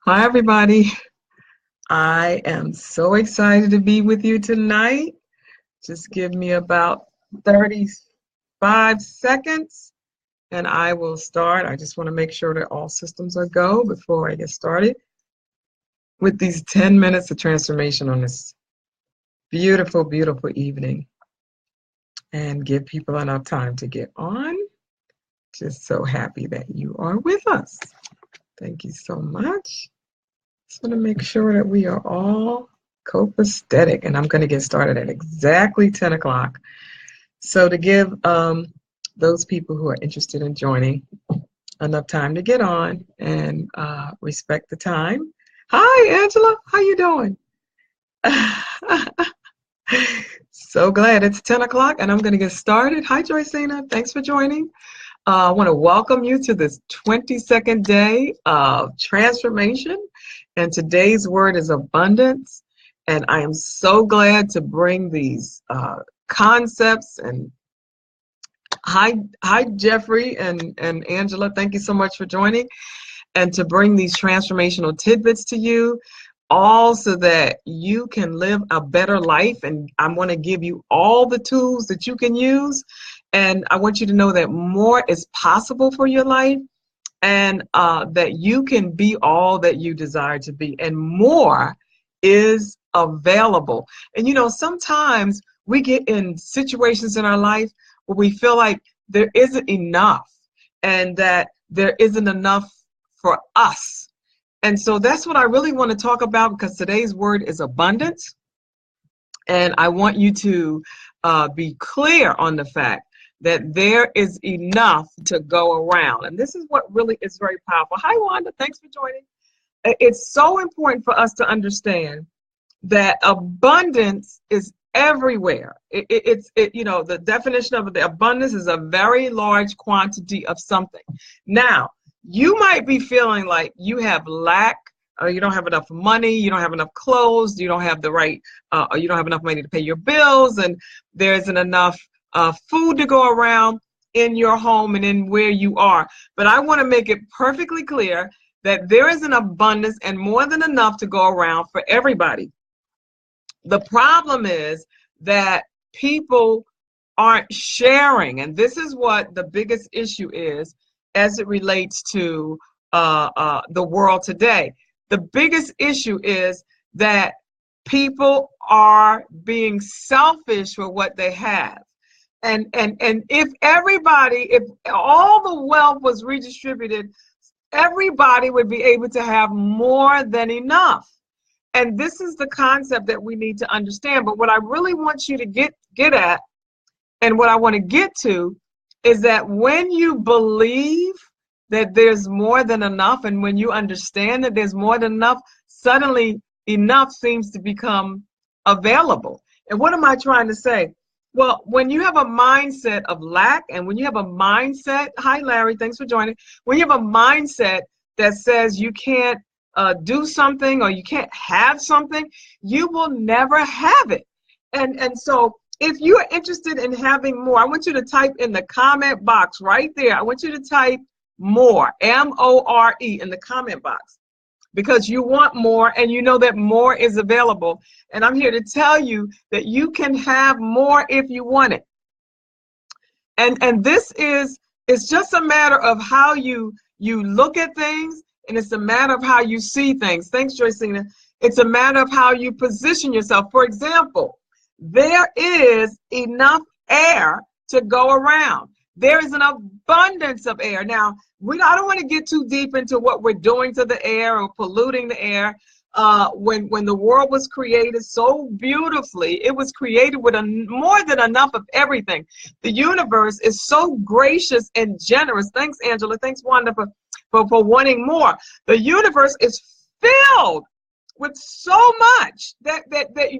Hi, everybody. I am so excited to be with you tonight. Just give me about 35 seconds and I will start. I just want to make sure that all systems are go before I get started with these 10 minutes of transformation on this beautiful, beautiful evening and give people enough time to get on. Just so happy that you are with us. Thank you so much. Just want to make sure that we are all copacetic, and I'm going to get started at exactly 10 o'clock. So to give those people who are interested in joining enough time to get on and respect the time. Hi, Angela. How you doing? So glad it's 10 o'clock, and I'm going to get started. Hi, Joycina. Thanks for joining. I want to welcome you to this 22nd day of transformation. And today's word is abundance. And I am so glad to bring these concepts. And hi, Jeffrey and Angela. Thank you so much for joining. And to bring these transformational tidbits to you, all so that you can live a better life. And I'm going to give you all the tools that you can use. And I want you to know that more is possible for your life, and that you can be all that you desire to be, and more is available. And you know, sometimes we get in situations in our life where we feel like there isn't enough and that there isn't enough for us. And so that's what I really want to talk about, because today's word is abundance. And I want you to be clear on the fact that there is enough to go around. And this is what really is very powerful. Hi, Wanda. Thanks for joining. It's so important for us to understand that abundance is everywhere. You know, the definition of the abundance is a very large quantity of something. Now, you might be feeling like you have lack, or you don't have enough money, you don't have enough clothes, you don't have the right, or you don't have enough money to pay your bills, and there isn't enough food to go around in your home and in where you are. But I want to make it perfectly clear that there is an abundance and more than enough to go around for everybody. The problem is that people aren't sharing, and this is what the biggest issue is as it relates to the world today. The biggest issue is that people are being selfish for what they have. And if all the wealth was redistributed, everybody would be able to have more than enough. And this is the concept that we need to understand. But what I really want you to get at, and what I want to get to, is that when you believe that there's more than enough, and when you understand that there's more than enough, suddenly enough seems to become available. And what am I trying to say? Well, when you have a mindset of lack, and when you have a mindset, hi Larry, thanks for joining. When you have a mindset that says you can't do something, or you can't have something, you will never have it. And so if you are interested in having more, I want you to type in the comment box right there. I want you to type more, M-O-R-E, in the comment box, because you want more and you know that more is available. And I'm here to tell you that you can have more if you want it. And this is, it's just a matter of how you look at things, and it's a matter of how you see things. Thanks, Joycina. It's a matter of how you position yourself. For example, there is enough air to go around. There is an abundance of air. Now, I don't want to get too deep into what we're doing to the air or polluting the air. When the world was created so beautifully, it was created with more than enough of everything. The universe is so gracious and generous. Thanks, Angela. Thanks, Wanda, for wanting more. The universe is filled with so much that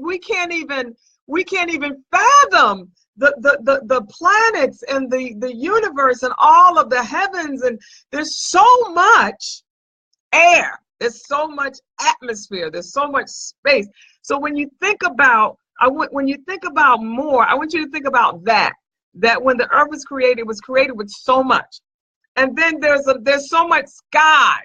we can't even fathom. The planets and the universe and all of the heavens, and there's so much air, there's so much atmosphere, there's so much space. So when you think about more, I want you to think about that when the earth was created, it was created with so much. And then there's so much sky,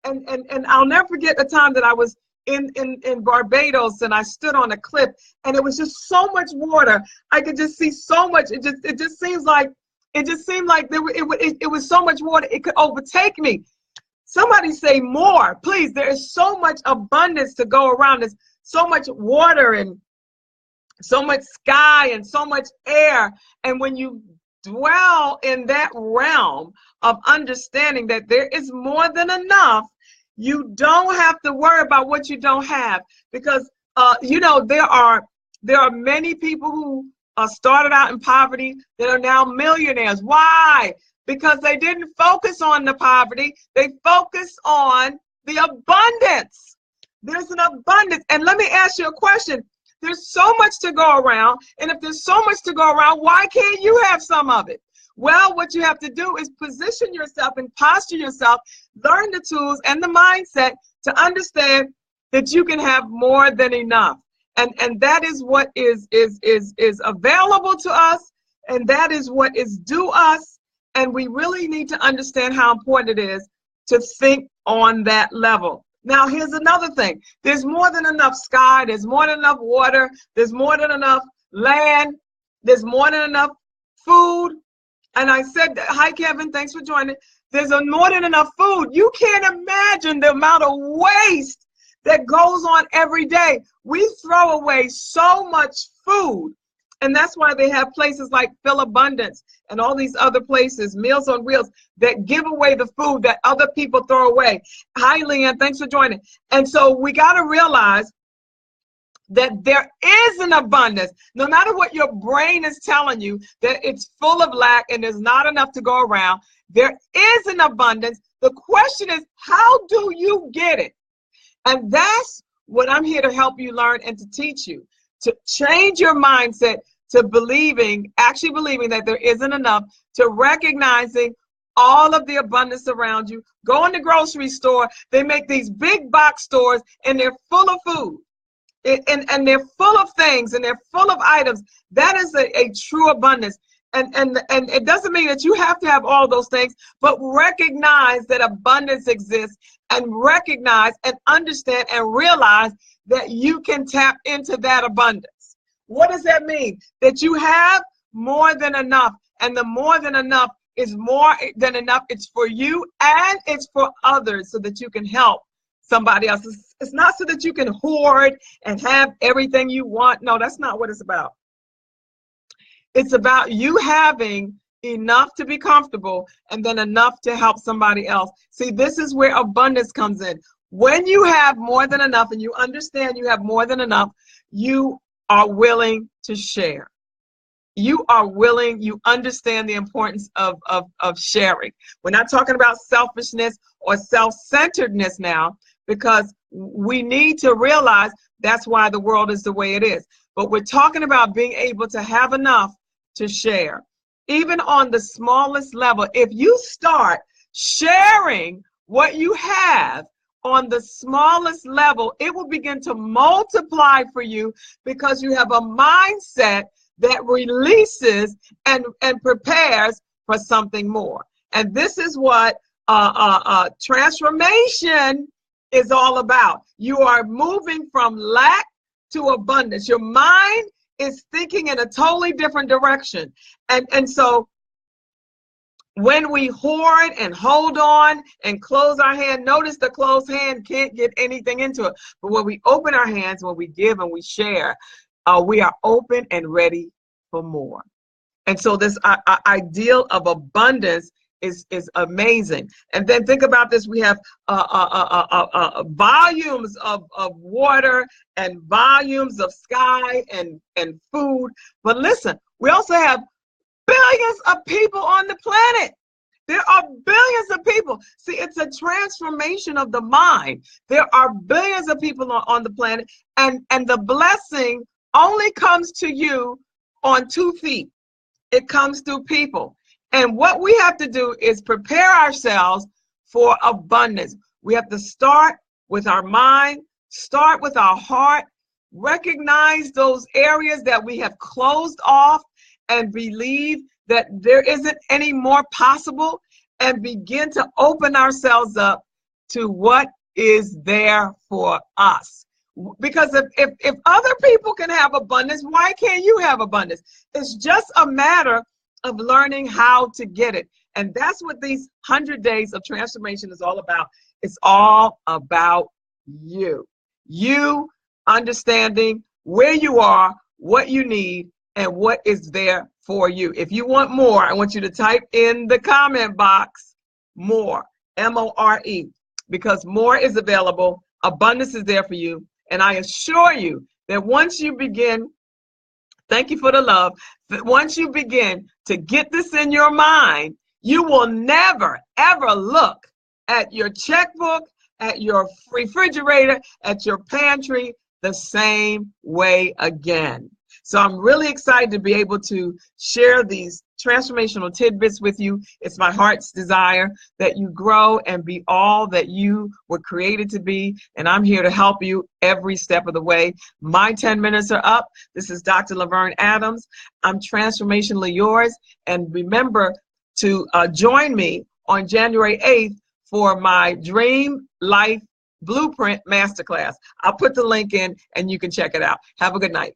And I'll never forget the time that I was in Barbados, and I stood on a cliff, and it was just so much water. I could just see so much. It just seemed like it was so much water it could overtake me. Somebody say more, please. There is so much abundance to go around. There's so much water and so much sky and so much air. And when you dwell in that realm of understanding that there is more than enough, you don't have to worry about what you don't have, because there are many people who started out in poverty that are now millionaires. Why? Because they didn't focus on the poverty. They focused on the abundance. There's an abundance. And let me ask you a question. There's so much to go around. And if there's so much to go around, why can't you have some of it? Well, what you have to do is position yourself and posture yourself, learn the tools and the mindset to understand that you can have more than enough. And that is what is available to us, and that is what is due us. And we really need to understand how important it is to think on that level. Now, here's another thing. There's more than enough sky. There's more than enough water. There's more than enough land. There's more than enough food. And I said, hi, Kevin, thanks for joining. There's more than enough food. You can't imagine the amount of waste that goes on every day. We throw away so much food. And that's why they have places like Phil Abundance and all these other places, Meals on Wheels, that give away the food that other people throw away. Hi, Leanne, thanks for joining. And so we got to realize that there is an abundance. No matter what your brain is telling you, that it's full of lack and there's not enough to go around, there is an abundance. The question is, how do you get it? And that's what I'm here to help you learn and to teach you, to change your mindset to actually believing that there isn't enough, to recognizing all of the abundance around you. Go in the grocery store. They make these big box stores, and they're full of food. And they're full of things, and they're full of items. That is a true abundance. And it doesn't mean that you have to have all those things, but recognize that abundance exists, and recognize and understand and realize that you can tap into that abundance. What does that mean? That you have more than enough, and the more than enough is more than enough. It's for you and it's for others, so that you can help somebody else. It's not so that you can hoard and have everything you want. No, that's not what it's about. It's about you having enough to be comfortable and then enough to help somebody else. See, this is where abundance comes in. When you have more than enough and you understand you have more than enough, you are willing to share. You are willing, you understand the importance of sharing. We're not talking about selfishness or self-centeredness now, because we need to realize that's why the world is the way it is. But we're talking about being able to have enough to share. Even on the smallest level, if you start sharing what you have on the smallest level, it will begin to multiply for you, because you have a mindset that releases and prepares for something more. And this is what transformation is all about. You are moving from lack to abundance. Your mind is thinking in a totally different direction. And so when we hoard and hold on and close our hand, notice the closed hand can't get anything into it. But when we open our hands, when we give and we share, we are open and ready for more. And so this ideal of abundance is amazing. And then think about this. We have volumes of water and volumes of sky and food. But listen, we also have billions of people on the planet. There are billions of people. See, it's a transformation of the mind. There are billions of people on the planet, and the blessing only comes to you on 2 feet. It comes through people. And what we have to do is prepare ourselves for abundance. We have to start with our mind, start with our heart, recognize those areas that we have closed off and believe that there isn't any more possible, and begin to open ourselves up to what is there for us. Because if other people can have abundance, why can't you have abundance? It's just a matter of learning how to get it. And that's what these 100 days of transformation is all about. It's all about you. You understanding where you are, what you need, and what is there for you. If you want more, I want you to type in the comment box, more, M-O-R-E, because more is available. Abundance is there for you. And I assure you that once you begin, thank you for the love, that once you begin to get this in your mind, you will never, ever look at your checkbook, at your refrigerator, at your pantry the same way again. So I'm really excited to be able to share these transformational tidbits with you. It's my heart's desire that you grow and be all that you were created to be. And I'm here to help you every step of the way. My 10 minutes are up. This is Dr. LaVerne Adams. I'm transformationally yours. And remember to join me on January 8th for my Dream Life Blueprint Masterclass. I'll put the link in and you can check it out. Have a good night.